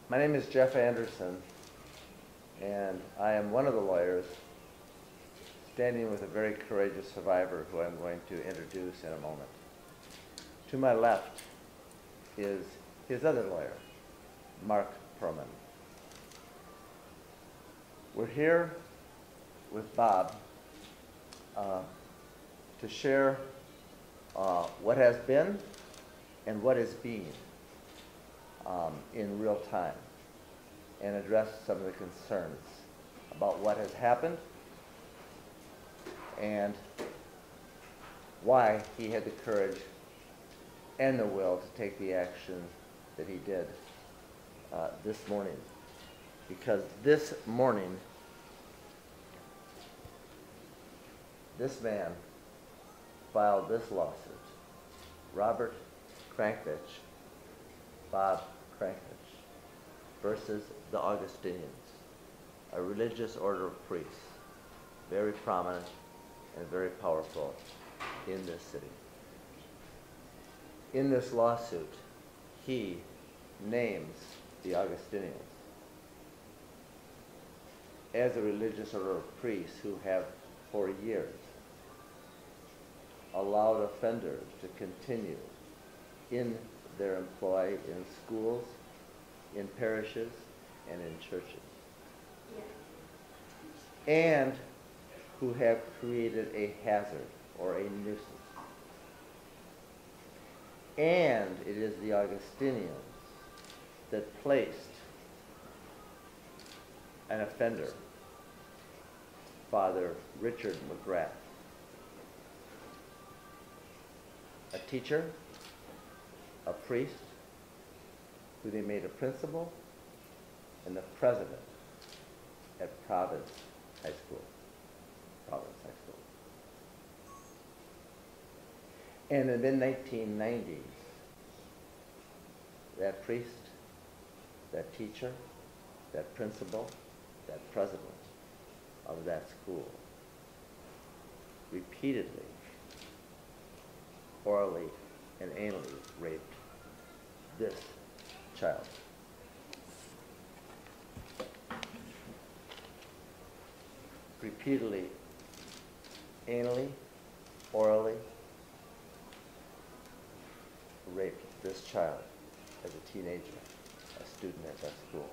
My name is Jeff Anderson, and I am one of the lawyers standing with a very courageous survivor who I'm going to introduce in a moment. To my left is his other lawyer, Mark Perman. We're here with Bob to share what has been and what is being in real time, and address some of the concerns about what has happened and why he had the courage and the will to take the action that he did this morning. Because this morning, this man filed this lawsuit. Robert Crankovich, Bob Crankovich, versus the Augustinians, a religious order of priests, very prominent and very powerful in this city. In this lawsuit, he names the Augustinians as a religious order of priests who have for years allowed offenders to continue in their employ in schools, in parishes, and in churches. Yeah. And who have created a hazard or a nuisance. And it is the Augustinians that placed an offender, Father Richard McGrath, a teacher, a priest, who they made a principal and the president at Providence High School. And in the 1990s, that priest, that teacher, that principal, that president of that school repeatedly, orally and anally raped this child. Repeatedly, anally, orally raped this child as a teenager, a student at that school.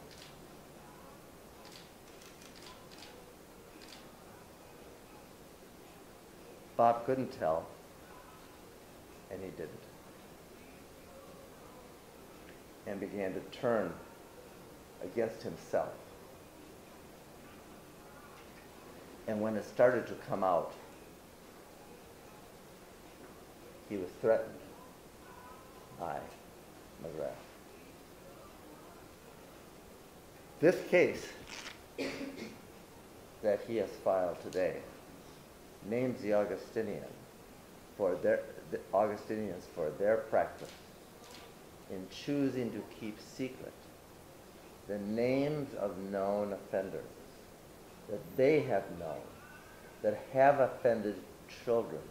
Bob couldn't tell, and he didn't, and began to turn against himself. And when it started to come out, he was threatened by McGrath. This case that he has filed today names the Augustinians for their practice in choosing to keep secret the names of known offenders that they have known, that have offended children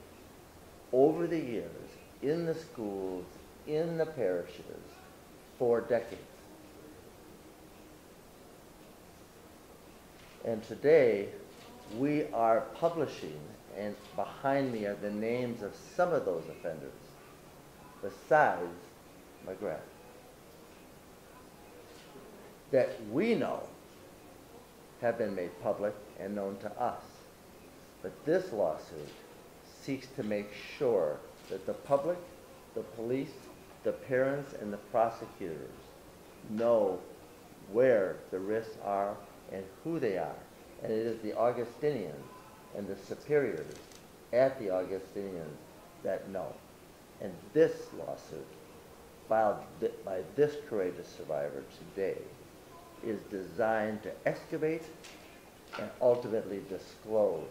over the years in the schools, in the parishes, for decades. And today, we are publishing, and behind me are the names of some of those offenders, besides McGrath, that we know have been made public and known to us. But this lawsuit seeks to make sure that the public, the police, the parents, and the prosecutors know where the risks are and who they are. And it is the Augustinians and the superiors at the Augustinians that know. And this lawsuit, filed by this courageous survivor today, is designed to excavate and ultimately disclose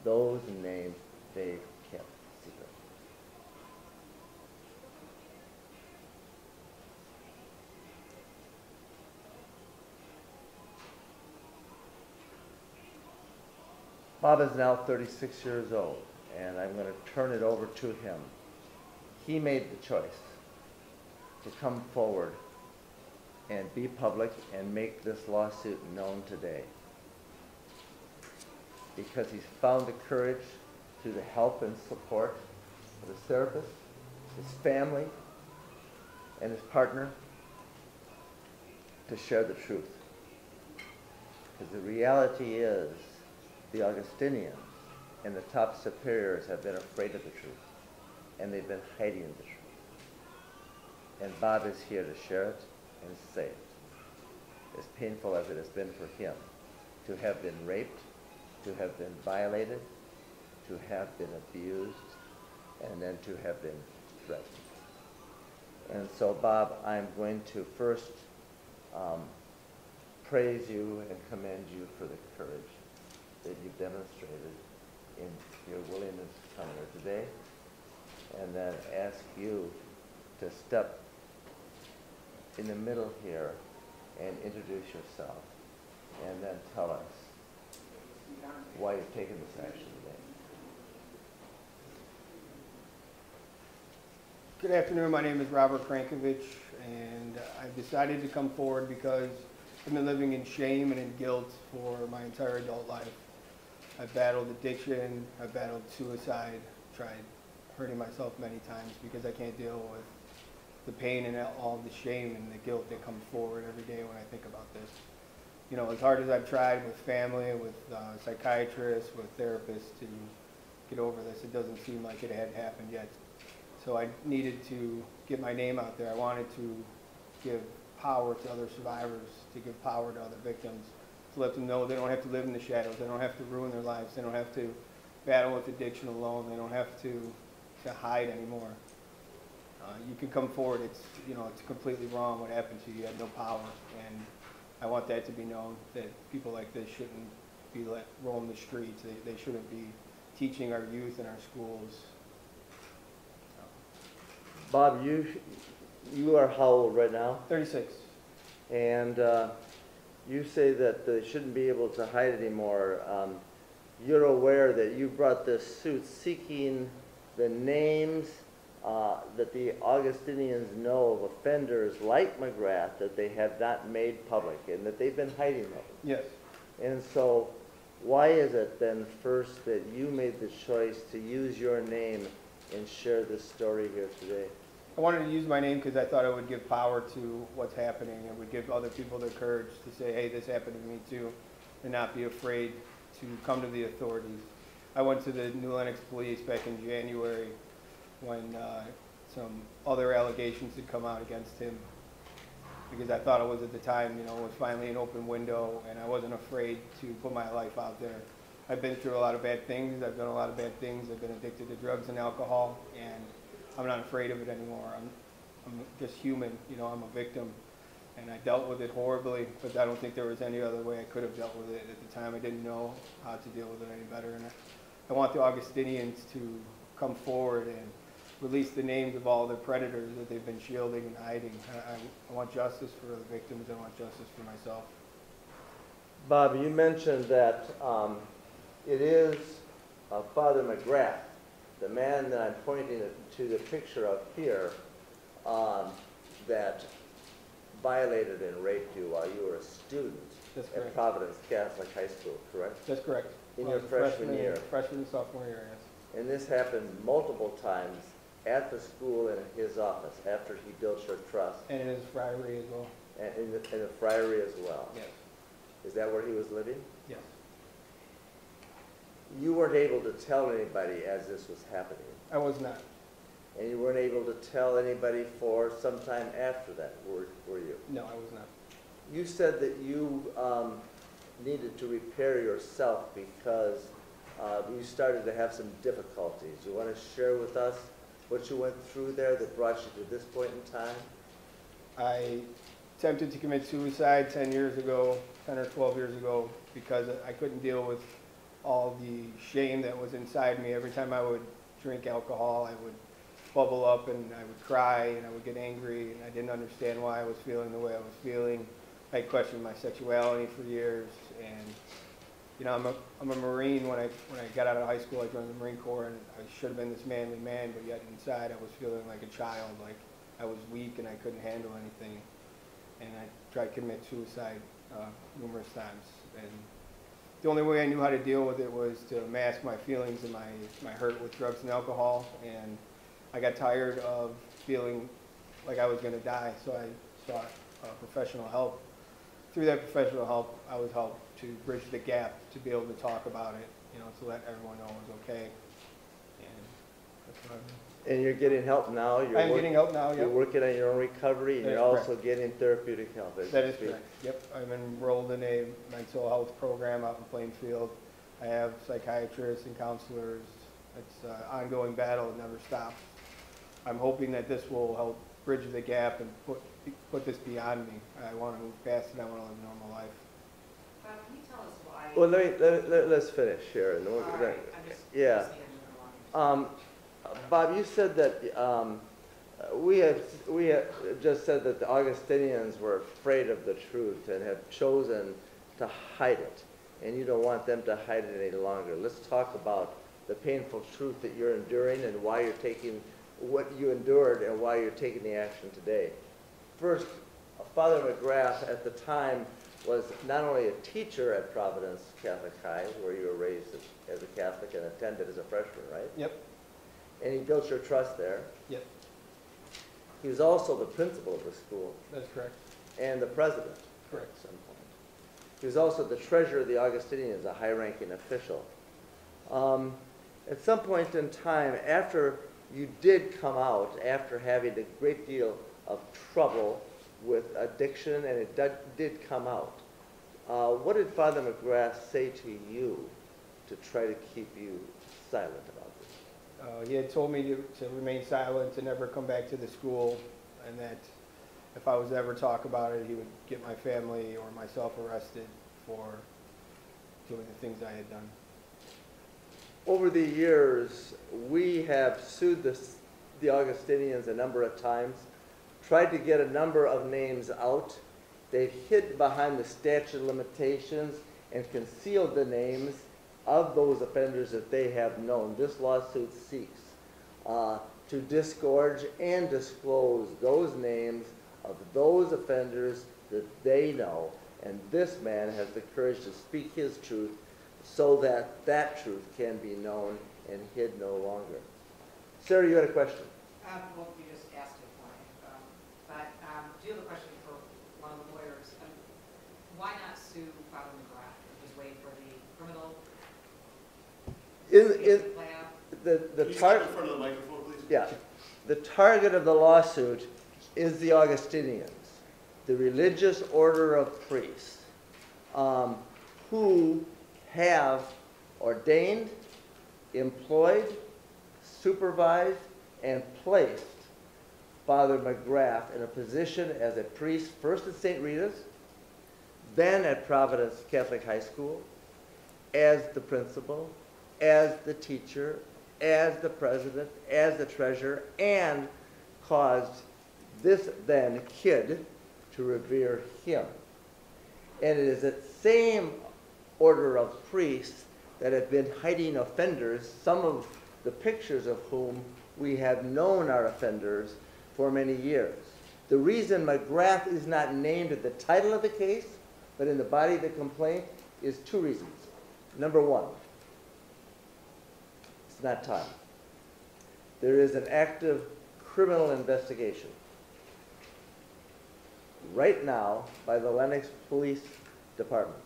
those names they've kept secret. Bob is now 36 years old, and I'm going to turn it over to him. He made the choice to come forward and be public and make this lawsuit known today. Because he's found the courage through the help and support of his therapist, his family, and his partner to share the truth. Because the reality is the Augustinians and the top superiors have been afraid of the truth, and they've been hiding the truth. And Bob is here to share it and say it. As painful as it has been for him to have been raped, to have been violated, to have been abused, and then to have been threatened. And so, Bob, I'm going to first praise you and commend you for the courage that you've demonstrated in your willingness to come here today, and then ask you to step in the middle here and introduce yourself, and then tell us why you've taken this action today. Good afternoon, my name is Robert Krankovich, and I've decided to come forward because I've been living in shame and in guilt for my entire adult life. I've battled addiction, I've battled suicide, tried hurting myself many times because I can't deal with the pain and all the shame and the guilt that comes forward every day when I think about this. You know, as hard as I've tried with family, with psychiatrists, with therapists to get over this, it doesn't seem like it had happened yet. So I needed to get my name out there. I wanted to give power to other survivors, to give power to other victims, to let them know they don't have to live in the shadows, they don't have to ruin their lives, they don't have to battle with addiction alone, they don't have to hide anymore. You can come forward. It's, you know, it's completely wrong what happened to you. You had no power, and I want that to be known, that people like this shouldn't be let roam the streets. They shouldn't be teaching our youth in our schools. Bob, you are how old right now? 36. And you say that they shouldn't be able to hide anymore. You're aware that you brought this suit seeking the names that the Augustinians know of offenders like McGrath that they have not made public and that they've been hiding them. Yes. And so why is it then first that you made the choice to use your name and share this story here today? I wanted to use my name because I thought it would give power to what's happening. It would give other people the courage to say, hey, this happened to me too, and not be afraid to come to the authorities. I went to the New Lenox police back in January when some other allegations had come out against him, because I thought it was at the time, you know, it was finally an open window, and I wasn't afraid to put my life out there. I've been through a lot of bad things. I've done a lot of bad things. I've been addicted to drugs and alcohol, and I'm not afraid of it anymore. I'm just human, you know, I'm a victim, and I dealt with it horribly, but I don't think there was any other way I could have dealt with it. At the time, I didn't know how to deal with it any better, and I want the Augustinians to come forward and release the names of all the predators that they've been shielding and hiding. I want justice for the victims. I want justice for myself. Bob, you mentioned that it is Father McGrath, the man that I'm pointing to the picture of here, that violated and raped you while you were a student at Providence Catholic High School, correct? That's correct. In your freshman year. Freshman and sophomore year, yes. And this happened multiple times at the school and in his office after he built your trust. And in his friary as well. And in the friary as well. Yes. Is that where he was living? Yes. You weren't able to tell anybody as this was happening. I was not. And you weren't able to tell anybody for some time after that, were you? No, I was not. You said that you needed to repair yourself because you started to have some difficulties. You want to share with us what you went through there that brought you to this point in time? I attempted to commit suicide 10 years ago, 10 or 12 years ago, because I couldn't deal with all the shame that was inside me. Every time I would drink alcohol, I would bubble up and I would cry and I would get angry, and I didn't understand why I was feeling the way I was feeling. I questioned my sexuality for years, and you know, I'm a Marine. When I got out of high school, I joined the Marine Corps, and I should have been this manly man, but yet inside I was feeling like a child, like I was weak and I couldn't handle anything. and I tried to commit suicide numerous times. And the only way I knew how to deal with it was to mask my feelings and my hurt with drugs and alcohol. And I got tired of feeling like I was going to die, so I sought professional help. Through that professional help, I was helped to bridge the gap, to be able to talk about it, you know, to let everyone know it was okay. And that's what I'm doing. And you're getting help now? I'm getting help now, You're yep. working on your own recovery, and That you're is also getting therapeutic help. That is correct, yep. I'm enrolled in a mental health program out in Plainfield. I have psychiatrists and counselors. It's an ongoing battle, it never stops. I'm hoping that this will help bridge the gap and put this beyond me. I want to move past it, I want to live a normal life. Can you tell us why? Well, let's finish here. And All right, I'm just yeah. listening along. Bob, you said that we have just said that the Augustinians were afraid of the truth and have chosen to hide it, and you don't want them to hide it any longer. Let's talk about the painful truth that you're enduring and why you're taking what you endured and why you're taking the action today. First, Father McGrath at the time was not only a teacher at Providence Catholic High, where you were raised as a Catholic and attended as a freshman, right? Yep. And he built your trust there. Yep, He was also the principal of the school that's correct. and the president Correct. at some point. He was also the treasurer of the Augustinians, a high-ranking official. At some point in time, after you did come out, after having a great deal of trouble with addiction, and it did come out, what did Father McGrath say to you to try to keep you silent about this? He had told me to remain silent, to never come back to the school, and that if I was to ever talk about it, he would get my family or myself arrested for doing the things I had done. Over the years, we have sued the Augustinians a number of times, tried to get a number of names out. They've hid behind the statute of limitations and concealed the names of those offenders that they have known. This lawsuit seeks to disgorge and disclose those names of those offenders that they know. And this man has the courage to speak his truth so that that truth can be known and hid no longer. Sarah, you had a question? Well, you just asked it for me. But do you have a question for one of the lawyers? Why not sue Father McGrath and just wait for the criminal lab? The Can you step target. in front of the microphone, please? Yeah, the target of the lawsuit is the Augustinians, the religious order of priests, who have ordained, employed, supervised, and placed Father McGrath in a position as a priest, first at St. Rita's, then at Providence Catholic High School, as the principal, as the teacher, as the president, as the treasurer, and caused this then kid to revere him. And it is that same order of priests that have been hiding offenders, some of the pictures of whom we have known are offenders for many years. The reason McGrath is not named at the title of the case, but in the body of the complaint, is two reasons. Number one, it's not time. There is an active criminal investigation right now by the Lenox Police Department.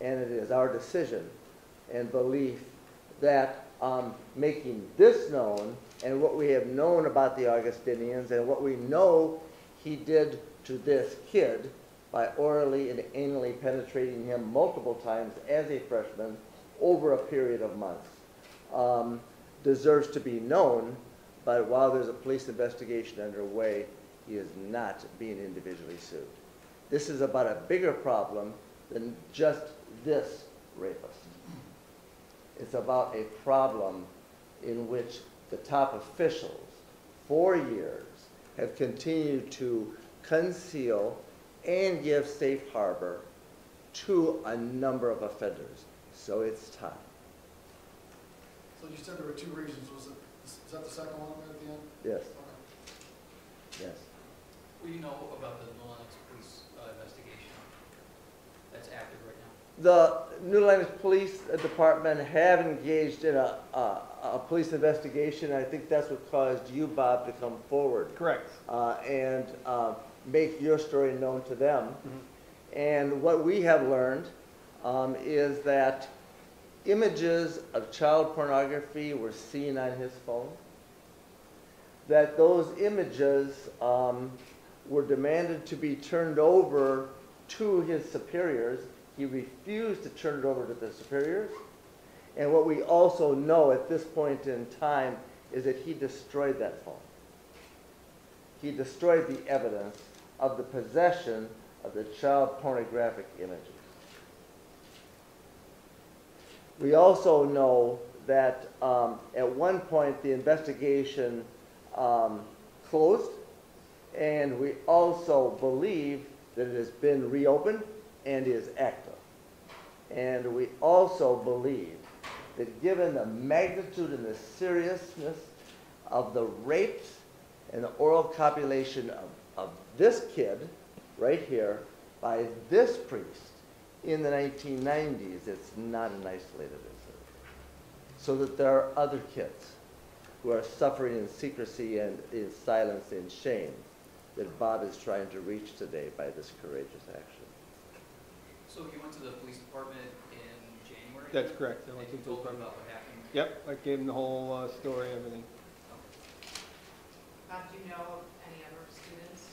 And it is our decision and belief that making this known and what we have known about the Augustinians and what we know he did to this kid by orally and anally penetrating him multiple times as a freshman over a period of months deserves to be known, but while there's a police investigation underway, he is not being individually sued. This is about a bigger problem than just this rapist. It's about a problem in which the top officials for years have continued to conceal and give safe harbor to a number of offenders. So it's time. So you said there were two reasons. Is that the second one at the end? Yes, Okay. yes. What do you know about the Nuisance police investigation that's active right now? The New Orleans Police Department have engaged in a police investigation. I think that's what caused you, Bob, to come forward. Correct. And make your story known to them. Mhm. And what we have learned is that images of child pornography were seen on his phone, that those images were demanded to be turned over to his superiors. He refused to turn it over to the superiors. And what we also know at this point in time is that he destroyed that phone. He destroyed the evidence of the possession of the child pornographic images. We also know that at one point the investigation closed, and we also believe that it has been reopened and is active. And we also believe that given the magnitude and the seriousness of the rapes and the oral copulation of this kid right here by this priest in the 1990s, it's not an isolated incident. So that there are other kids who are suffering in secrecy and in silence and shame that Bob is trying to reach today by this courageous action. So you went to the police department in January? That's correct. I went And to you the told them department. about what happened? Yep, I gave him the whole story, everything. Do you know of any other students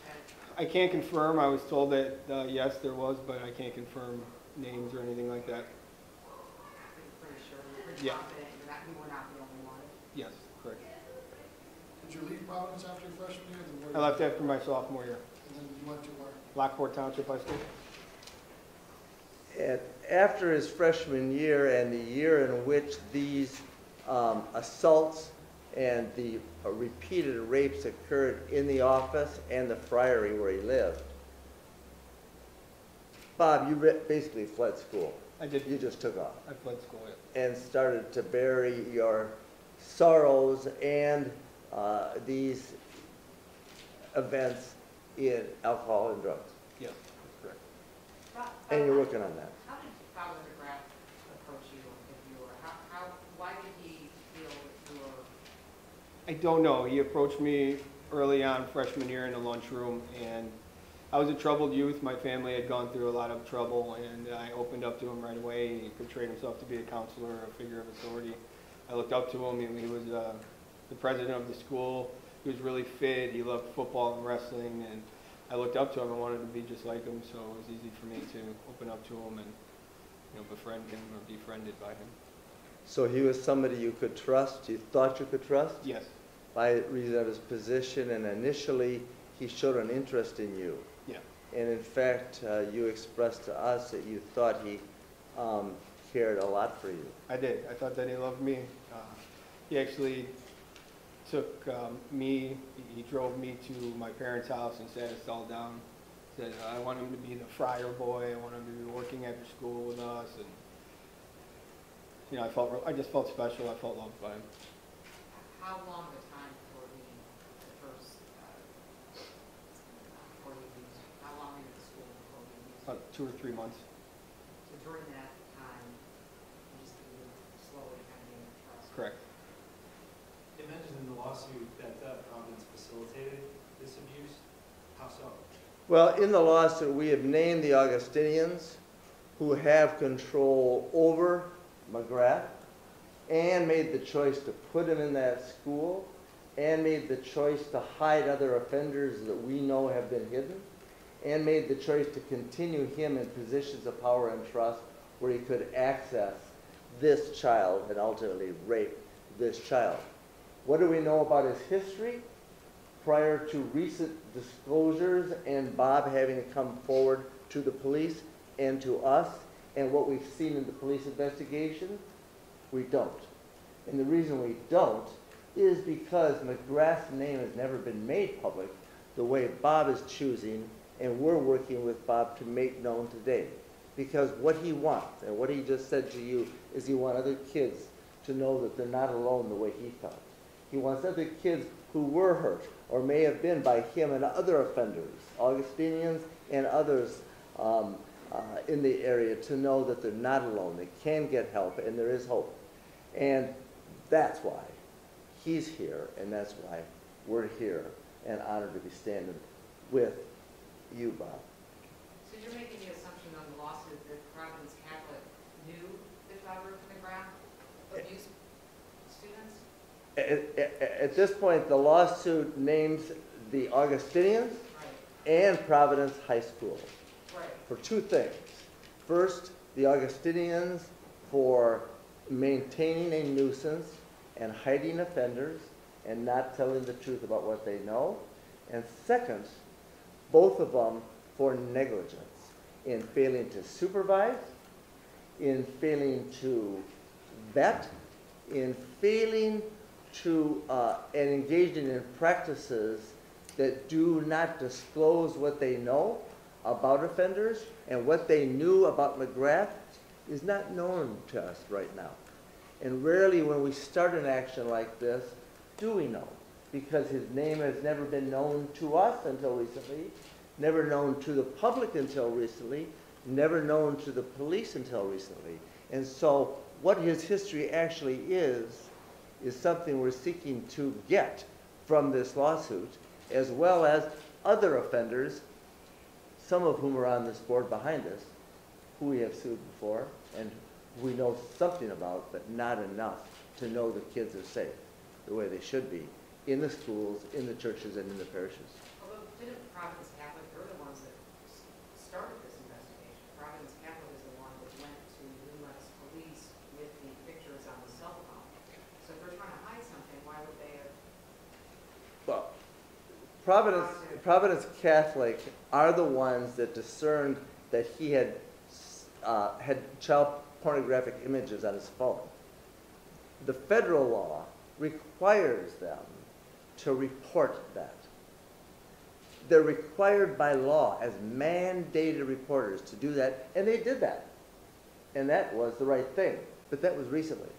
that, I can't confirm. I was told that, yes, there was, but I can't confirm names or anything like that. you're pretty sure, you're pretty Yeah. confident that we were not the only one? Yes, correct. Did you leave Providence after your freshman year? Then I where- left after my sophomore year. And then you went to where? Lockport Township High School. And after his freshman year and the year in which these assaults and the repeated rapes occurred in the office and the friary where he lived, Bob, you basically fled school. I did. You just took off I fled school, yeah. and started to bury your sorrows and these events in alcohol and drugs. Yes, that's correct. And you're working on that. How did Father McGrath approach you if you were, why did he feel that you were? I don't know. He approached me early on freshman year in the lunchroom, and I was a troubled youth. My family had gone through a lot of trouble, and I opened up to him right away. He portrayed himself to be a counselor, a figure of authority. I looked up to him, and he was the president of the school. He was really fit. He loved football and wrestling, and I looked up to him and wanted to be just like him, so it was easy for me to open up to him and, you know, befriend him or be befriended by him. So he was somebody you could trust, you thought you could trust? Yes, By reason of his position, and initially he showed an interest in you. yeah. And in fact, you expressed to us that you thought he cared a lot for you. I did. I thought that he loved me. He actually took me, he drove me to my parents' house and sat us all down. Said, I want him to be the friar boy. I want him to be working after school with us. And, you know, I just felt special. I felt loved by him. How long a time before the first, before you used, how long into the school before you used? About 2 or 3 months. So during that time, you just you slowly kind of gained trust? Correct. It mentioned in the lawsuit that Providence facilitated this abuse. How so? Well, in the lawsuit, we have named the Augustinians who have control over McGrath and made the choice to put him in that school and made the choice to hide other offenders that we know have been hidden and made the choice to continue him in positions of power and trust where he could access this child and ultimately rape this child. What do we know about his history? Prior to recent disclosures and Bob having to come forward to the police and to us and what we've seen in the police investigation, we don't. And the reason we don't is because McGrath's name has never been made public the way Bob is choosing, and we're working with Bob to make known today. Because what he wants, and what he just said to you, is he wants other kids to know that they're not alone the way he felt. He wants other kids who were hurt or may have been by him and other offenders, Augustinians and others in the area, to know that they're not alone. They can get help, and there is hope. And that's why he's here, and that's why we're here and honored to be standing with you, Bob. So you're making the assumption on the lawsuit that Providence Catholic knew that Father McGrath abused students? At this point, the lawsuit names the Augustinians Right, and Providence High School right. for two things. First, the Augustinians for maintaining a nuisance and hiding offenders and not telling the truth about what they know. And second, both of them for negligence in failing to supervise, in failing to vet, in failing to and engaging in practices that do not disclose what they know about offenders, and what they knew about McGrath is not known to us right now. And rarely when we start an action like this, do we know, because his name has never been known to us until recently, never known to the public until recently, never known to the police until recently. And so what his history actually is something we're seeking to get from this lawsuit, as well as other offenders, some of whom are on this board behind us, who we have sued before, and we know something about, but not enough to know the kids are safe the way they should be in the schools, in the churches, and in the parishes. Although didn't Providence Catholic, they're the ones that started this investigation. Providence Catholic is the one that went to Nuisance police with the pictures on the cell phone. So if they're trying to hide something, why would they have? Well, Providence Catholic are the ones that discerned that he had child pornographic images on his phone. The federal law requires them to report that. They're required by law as mandated reporters to do that, and they did that. And that was the right thing, but that was recently.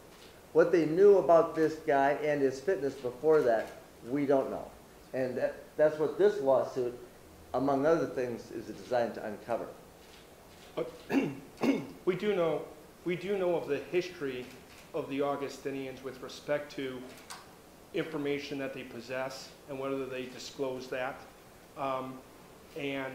What they knew about this guy and his fitness before that, we don't know. And that's what this lawsuit, among other things, is designed to uncover. But we do know of the history of the Augustinians with respect to information that they possess and whether they disclose that. And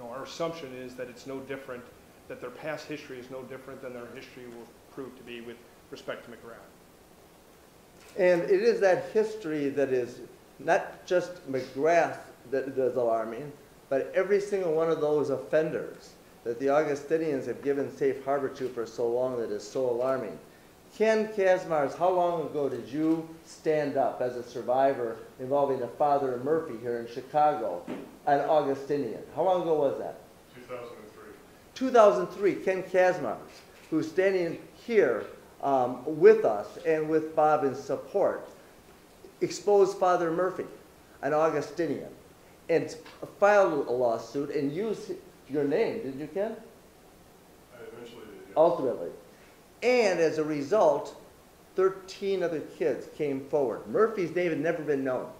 our assumption is that it's no different, that their past history is no different than their history will prove to be with respect to McGrath. And it is that history that is not just McGrath that is alarming, but every single one of those offenders that the Augustinians have given safe harbor to for so long that is so alarming. Ken Kazmars, how long ago did you stand up as a survivor involving a Father Murphy here in Chicago, an Augustinian? How long ago was that? 2003. 2003, Ken Kazmars, who's standing here with us and with Bob in support, exposed Father Murphy, an Augustinian, and filed a lawsuit and used your name, didn't you, Ken? I eventually did, yeah. Ultimately. And as a result, 13 other kids came forward. Murphy's name had never been known,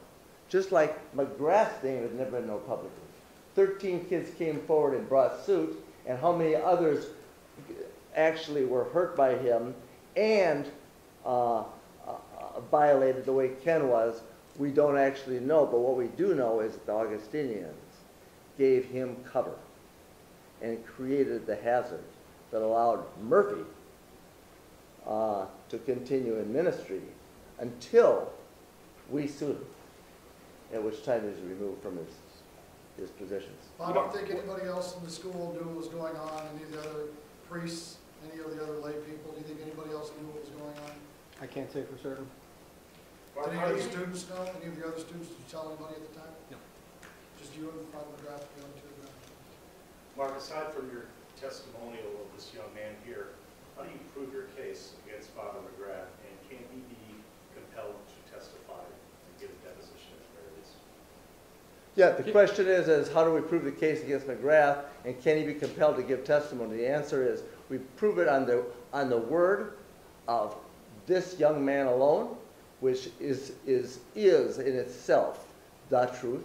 just like McGrath's name had never been known publicly. 13 kids came forward and brought suit, and how many others actually were hurt by him and violated the way Ken was, we don't actually know. But what we do know is that the Augustinians gave him cover and created the hazard that allowed Murphy to continue in ministry until we sued him, at which time he was removed from his positions. I don't think anybody else in the school knew what was going on, any of the other priests, any of the other lay people. Do you think anybody else knew what was going on? I can't say for certain. Did any of the students know? Any of the other students, did you tell anybody at the time? No. Just you and Father McGrath going to the... Mark, aside from your testimonial of this young man here, how do you prove your case against Father McGrath, and can he be compelled to testify and give a deposition at the very least? Yeah, the question is how do we prove the case against McGrath, and can he be compelled to give testimony? The answer is we prove it on the word of this young man alone, which is in itself the truth,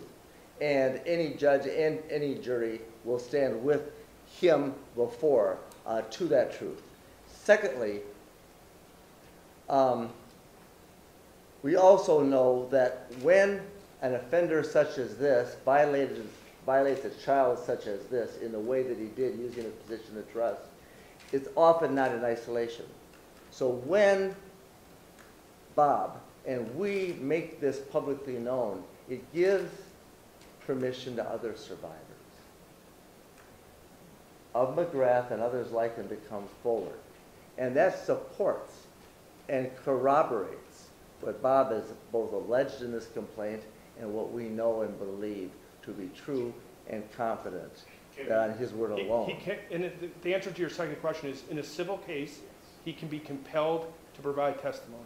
and any judge and any jury will stand with him before to that truth. Secondly, we also know that when an offender such as this violates a child such as this in the way that he did using a position of trust, it's often not in isolation. So when Bob and we make this publicly known, it gives permission to other survivors of McGrath and others like him to come forward. And that supports and corroborates what Bob has both alleged in this complaint and what we know and believe to be true and confident that on his word alone. He can, and the answer to your second question is, in a civil case, he can be compelled to provide testimony.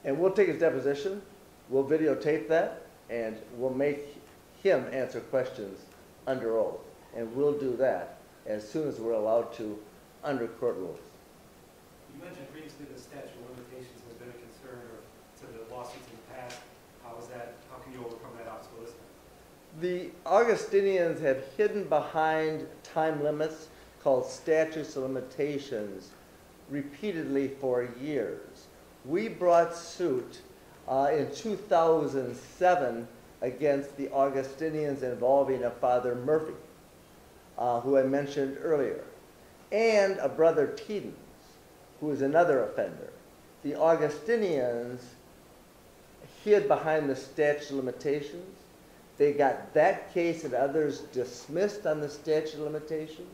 And we'll take his deposition, we'll videotape that, and we'll make him answer questions under oath. And we'll do that as soon as we're allowed to under court rules. You mentioned previously the statute of limitations has been a concern or to the lawsuits in the past. How can you overcome that obstacle this time? The Augustinians have hidden behind time limits called statutes of limitations repeatedly for years. We brought suit in 2007 against the Augustinians involving a Father Murphy, who I mentioned earlier, and a Brother Teedens, who is another offender. The Augustinians hid behind the statute of limitations. They got that case and others dismissed on the statute of limitations.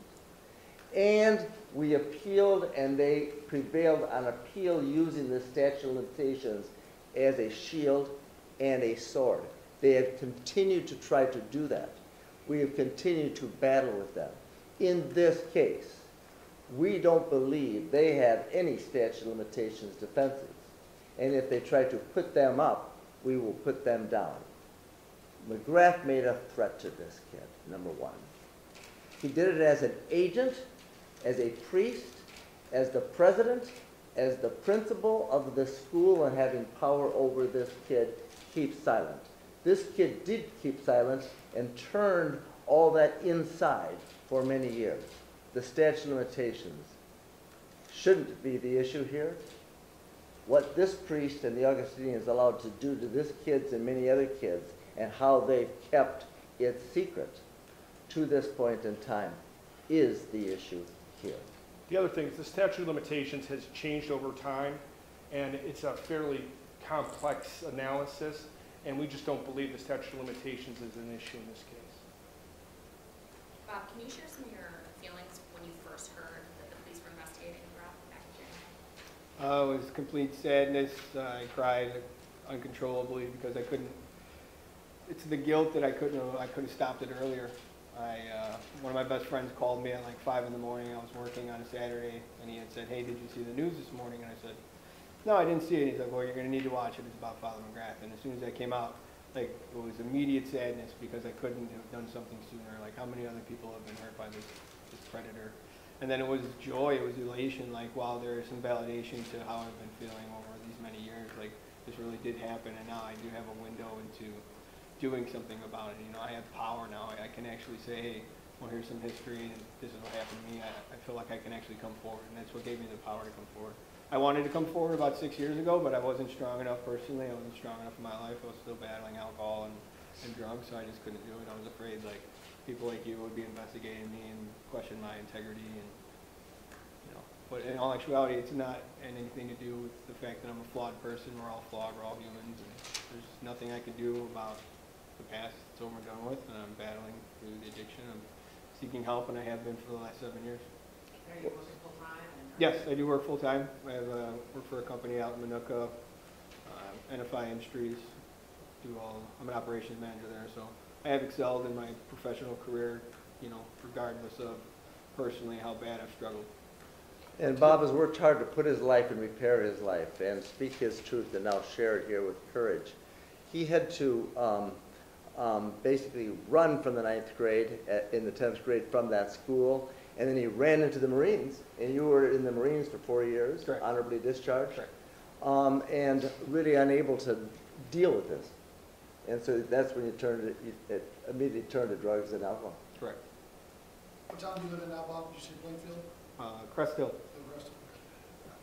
And we appealed, and they prevailed on appeal using the statute of limitations as a shield and a sword. They have continued to try to do that. We have continued to battle with them. In this case, we don't believe they have any statute of limitations defenses. And if they try to put them up, we will put them down. McGrath made a threat to this kid, number one. He did it as an agent, as a priest, as the president, as the principal of the school, and having power over this kid, keep silent. This kid did keep silent and turned all that inside for many years. The statute of limitations shouldn't be the issue here. What this priest and the Augustinians is allowed to do to this kids and many other kids, and how they've kept it secret to this point in time, is the issue here. The other thing is the statute of limitations has changed over time, and it's a fairly complex analysis, and we just don't believe the statute of limitations is an issue in this case. Bob, can you share some of your feelings when you first heard that the police were investigating Ralph back in January? It was complete sadness. I cried uncontrollably because I couldn't. It's the guilt that I could have stopped it earlier. One of my best friends called me at like 5 in the morning. I was working on a Saturday, and he had said, "Hey, did you see the news this morning?" And I said, "No, I didn't see it." He's like, "Well, you're going to need to watch it. It's about Father McGrath." And as soon as that came out, like, it was immediate sadness because I couldn't have done something sooner. Like, how many other people have been hurt by this predator? And then it was joy, it was elation, like, wow, there is some validation to how I've been feeling over these many years. Like, this really did happen, and now I do have a window into doing something about it. You know, I have power now. I can actually say, hey, well, here's some history, and this is what happened to me. I feel like I can actually come forward, and that's what gave me the power to come forward. I wanted to come forward about 6 years ago, but I wasn't strong enough personally. I wasn't strong enough in my life. I was still battling alcohol and drugs, so I just couldn't do it. I was afraid, like, people like you would be investigating me and question my integrity, and, you know. But in all actuality, it's not anything to do with the fact that I'm a flawed person. We're all flawed. We're all humans, and there's nothing I can do about the past. It's over and done with, and I'm battling through the addiction. I'm seeking help, and I have been for the last 7 years. Are you working full-time? Yes, I do work full-time. I have work for a company out in Minooka, NFI Industries. I'm an operations manager there, so I have excelled in my professional career, you know, regardless of personally how bad I've struggled. And Bob has worked hard to put his life and repair his life and speak his truth and now share it here with courage. He had to basically run from the 9th grade in the 10th grade from that school, and then he ran into the Marines, and you were in the Marines for 4 years, Correct. honorably discharged. Correct. and really unable to deal with this. And so that's when you immediately turn to drugs and alcohol. Correct. What town do you live in now, Bob? Did you say Plainfield? Crest Hill. The rest of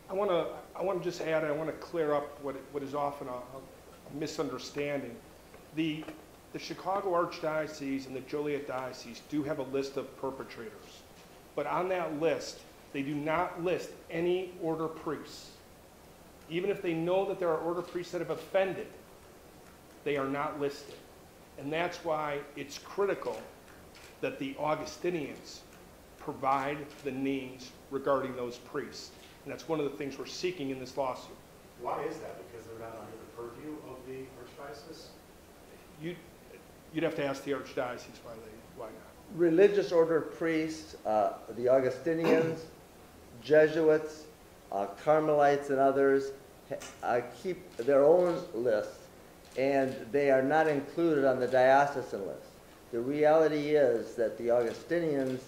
I want to just add, I want to clear up what is often a misunderstanding. The Chicago Archdiocese and the Joliet Diocese do have a list of perpetrators, but on that list, they do not list any order priests. Even if they know that there are order priests that have offended, they are not listed. And that's why it's critical that the Augustinians provide the names regarding those priests. And that's one of the things we're seeking in this lawsuit. Why is that? Because they're not under the purview of the archdiocese? You'd have to ask the Archdiocese why not. Religious order priests, the Augustinians, Jesuits, Carmelites, and others keep their own lists, and they are not included on the diocesan list. The reality is that the Augustinians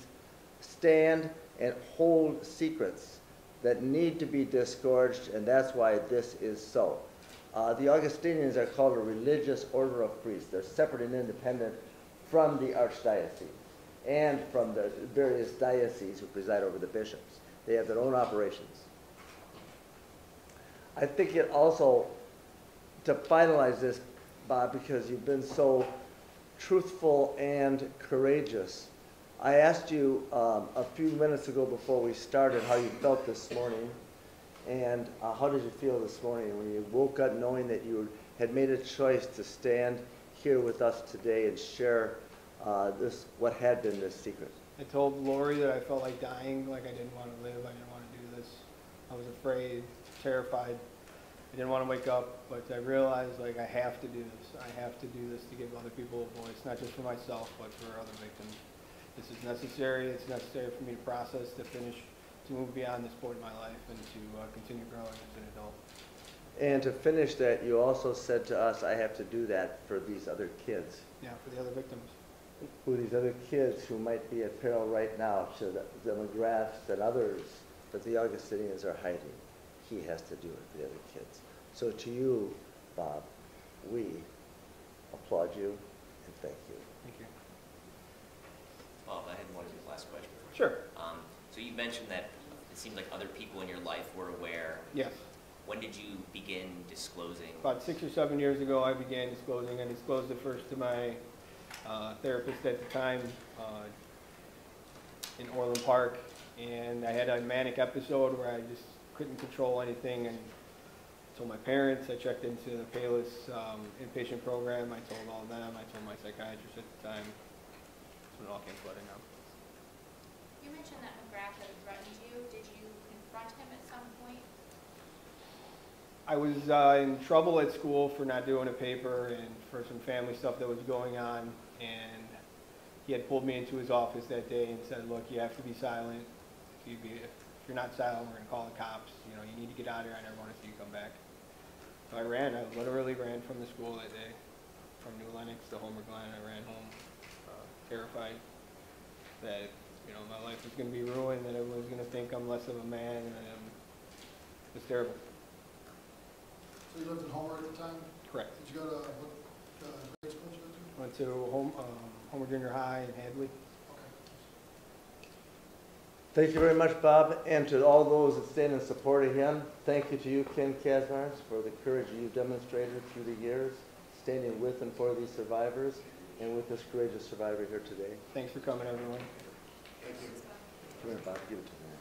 stand and hold secrets that need to be disgorged, and that's why this is so. The Augustinians are called a religious order of priests. They're separate and independent from the archdiocese and from the various dioceses who preside over the bishops. They have their own operations. I think it also, to finalize this, Bob, because you've been so truthful and courageous, I asked you a few minutes ago before we started how you felt this morning, and how did you feel this morning when you woke up knowing that you had made a choice to stand here with us today and share what had been this secret? I told Lori that I felt like dying, like I didn't want to live, I didn't want to do this. I was afraid, terrified. I didn't want to wake up, but I realized like I have to do this. I have to do this to give other people a voice, not just for myself, but for other victims. This is necessary. It's necessary for me to process, to finish, to move beyond this point in my life, and to continue growing as an adult. And to finish that, you also said to us, I have to do that for these other kids. Yeah, for the other victims. Who these other kids who might be at peril right now to the McGraths and others that the Augustinians are hiding. He has to do it for the other kids. So to you, Bob, we applaud you and thank you. Thank you. Bob, I had one last question. Sure. So you mentioned that it seemed like other people in your life were aware. Yes. When did you begin disclosing? About 6 or 7 years ago, I began disclosing. I disclosed it first to my therapist at the time in Orland Park, and I had a manic episode where I just couldn't control anything, and told my parents. I checked into the Payless inpatient program. I told all of them. I told my psychiatrist at the time. That's when it all came flooding out. You mentioned that McGrath had threatened you. Did you confront him at some point? I was in trouble at school for not doing a paper and for some family stuff that was going on, and he had pulled me into his office that day and said, look, you have to be silent. If you're not silent, we're going to call the cops. You know, you need to get out of here. I never want to see you come back. So I ran. I literally ran from the school that day, from New Lenox to Homer Glen. I ran home, terrified that, you know, my life was going to be ruined, that everyone was going to think I'm less of a man, and it was terrible. So you lived in Homer at the time? Correct. Did you go to what grade school did you go to? Went to Homer Junior High in Hadley. Okay. Thank you very much, Bob, and to all those that stand in support of him. Thank you to you, Ken Kasmars, for the courage you've demonstrated through the years, standing with and for these survivors, and with this courageous survivor here today. Thanks for coming, everyone. Come here, Bob, give it to me.